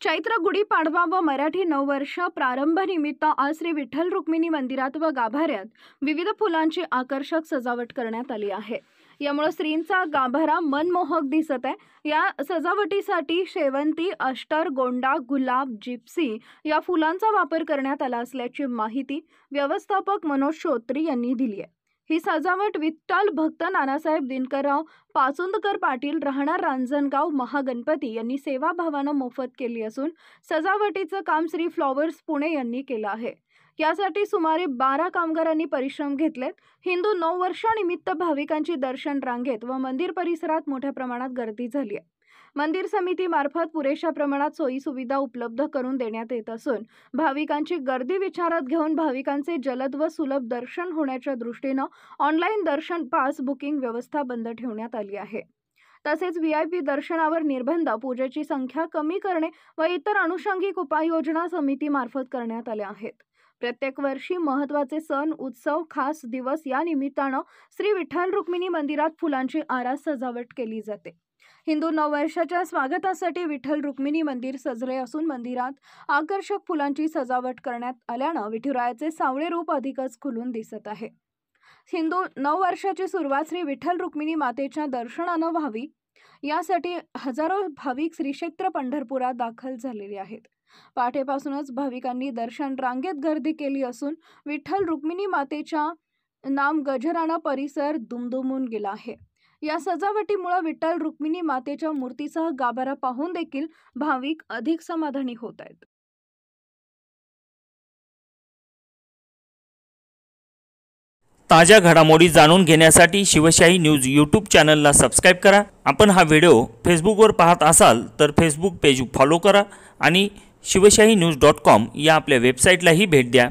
चैत्र गुढीपाडवा व मराठी नववर्ष प्रारंभानिमित्त आज श्री विठ्ठल रुक्मिणी मंदिरात व गाभाऱ्यात विविध फुलांची आकर्षक सजावट करण्यात आली आहे। यामुळे श्रींचा गाभारा मनमोहक दिसत आहे। या सजावटीसाठी शेवंती, अष्टर, गोंडा, गुलाब, जिप्सी या फुलांचा वापर करण्यात आला असल्याची माहिती व्यवस्थापक मनोज श्रोत्री यांनी दिली आहे। ही सजावट विठ्ठल भक्त नानासाहेब दिनकरराव पाचुंदकर पाटील राहणार रांजणगाव महागणपती यांनी सेवाभावाने मोफत केली असून सजावटीचं काम श्री फ्लॉवर्स पुणे यांनी केलं आहे। यासाठी सुमारे 12 कामगारांनी परिश्रम घेतलेत। हिंदू नववर्षानिमित्त भाविकांची दर्शन रांगेत व मंदिर परिसरात मोठ्या प्रमाणात गर्दी झाली आहे। मंदिर समितीमार्फत पुरेशा प्रमाणात सोयी सुविधा उपलब्ध करून देण्यात येत असून भाविकांची गर्दी विचारात घेऊन भाविकांचे जलद व सुलभ दर्शन होण्याच्या दृष्टीने ऑनलाईन दर्शन पास बुकिंग व्यवस्था बंद ठेवण्यात आली आहे। तसेच VIP दर्शनावर निर्बंध, पूजेची संख्या कमी करणे व इतर अनुषंगिक उपाययोजना समितीमार्फत करण्यात आल्या आहेत। प्रत्येक वर्षी महत्त्वाचे सण, उत्सव, खास दिवस या निमित्ताने श्री विठ्ठल रुक्मिणी मंदिरात फुलांची आरास सजावट केली जाते। हिंदू नववर्षाच्या स्वागतासाठी विठ्ठल रुक्मिणी मंदिर सजले असून मंदिरात आकर्षक फुलांची सजावट करण्यात आल्याने विठुरायाचे सावळे रूप अधिकच खुलून दिसत आहे। हिंदू नववर्षाची सुरुवात श्री विठ्ठल रुक्मिणी मातेच्या दर्शनाने व्हावी यासाठी हजारो भाविक श्री क्षेत्र पंढरपुरात दाखल झालेले आहेत। पहाटेपासूनच भाविकांनी दर्शन रांगेत गर्दी केली असून विठ्ठल रुक्मिणी मातेच्या नाम गजराने परिसर दुमदुमून गेला आहे। या सजावटीमुळे विठ्ठल रुक्मिणी मातेच्या मूर्तीसह गाभारा पाहून देखील भाविक अधिक समाधानी होत आहेत। ताज्या घडामोडी जाणून घेण्यासाठी शिवशाही न्यूज यूट्यूब चॅनलला सबस्क्राइब करा। आपण हा व्हिडिओ फेसबुकवर पाहत असाल तर फेसबुक पेज फॉलो करा आणि शिवशाही news.com या आपल्या वेबसाईटलाही भेट द्या।